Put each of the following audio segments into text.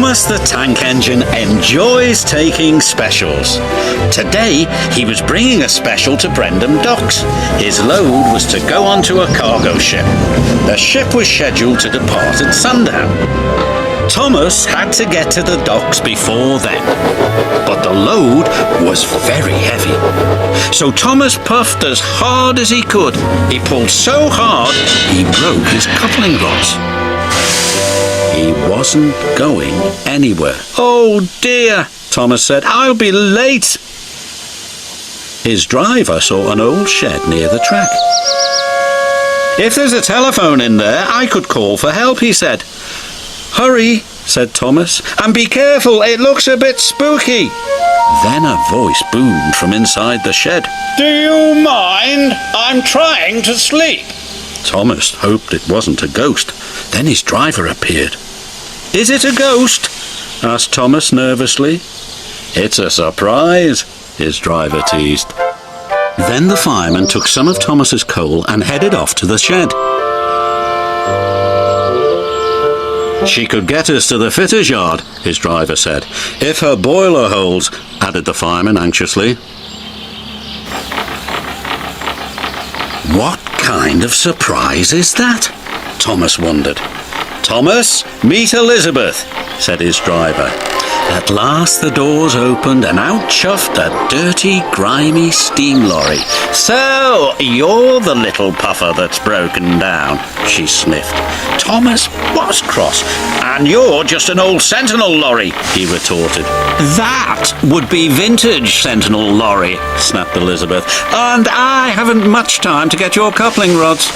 Thomas the Tank Engine enjoys taking specials. Today, he was bringing a special to Brendam Docks. His load was to go onto a cargo ship. The ship was scheduled to depart at sundown. Thomas had to get to the docks before then, but the load was very heavy. So Thomas puffed as hard as he could. He pulled so hard, he broke his coupling rods. He wasn't going anywhere. "Oh dear," Thomas said, "I'll be late." His driver saw an old shed near the track. "If there's a telephone in there, I could call for help," he said. "Hurry," said Thomas, "and be careful, it looks a bit spooky." Then a voice boomed from inside the shed. "Do you mind? I'm trying to sleep." Thomas hoped it wasn't a ghost. Then his driver appeared. "Is it a ghost?" asked Thomas nervously. "It's a surprise," his driver teased. Then the fireman took some of Thomas's coal and headed off to the shed. "She could get us to the fitter's yard," his driver said. "If her boiler holds," added the fireman anxiously. What kind of surprise is that? Thomas wondered. "Thomas, meet Elizabeth," said his driver. At last the doors opened and out chuffed a dirty, grimy steam lorry. "So, you're the little puffer that's broken down," she sniffed. Thomas was cross. "And you're just an old Sentinel lorry," he retorted. "That would be vintage Sentinel lorry," snapped Elizabeth. "And I haven't much time to get your coupling rods."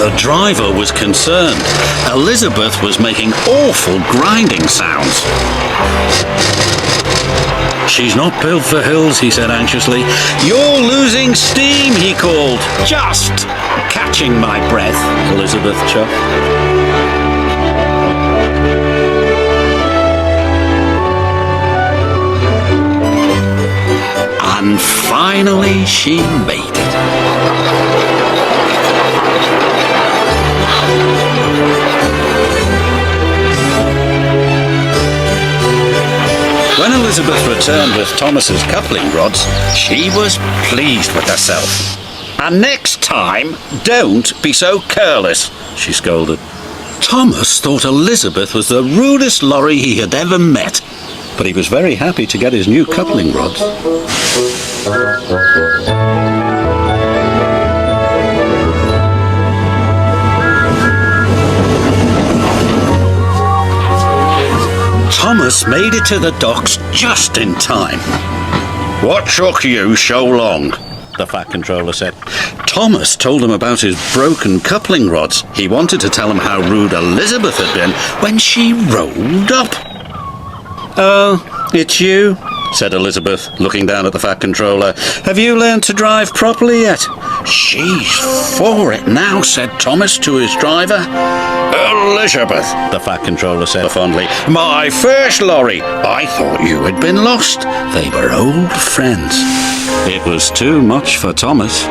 The driver was concerned. Elizabeth was making awful grinding sounds. "She's not built for hills," he said anxiously. "You're losing steam," he called. "Just catching my breath," Elizabeth chuffed. And finally she made it. When Elizabeth returned with Thomas's coupling rods, she was pleased with herself. "And next time, don't be so careless," she scolded. Thomas thought Elizabeth was the rudest lorry he had ever met, but he was very happy to get his new coupling rods. Thomas made it to the docks just in time. "What took you so long?" the Fat Controller said. Thomas told him about his broken coupling rods. He wanted to tell him how rude Elizabeth had been when she rolled up. "Oh, it's you," said Elizabeth, looking down at the Fat Controller. "Have you learned to drive properly yet?" "She's for it now," said Thomas to his driver. "Elizabeth," the Fat Controller said fondly, "my first lorry. I thought you had been lost." They were old friends. It was too much for Thomas.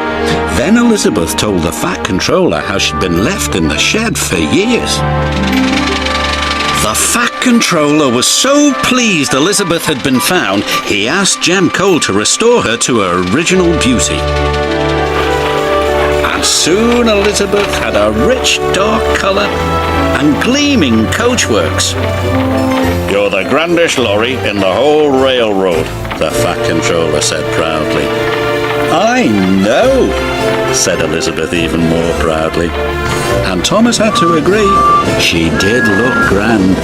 Then Elizabeth told the Fat Controller how she'd been left in the shed for years. The Fat Controller was so pleased Elizabeth had been found, he asked Jem Cole to restore her to her original beauty. And soon Elizabeth had a rich dark colour and gleaming coachworks. "You're the grandest lorry in the whole railroad," the Fat Controller said proudly. "I know," said Elizabeth even more proudly. And Thomas had to agree. She did look grand.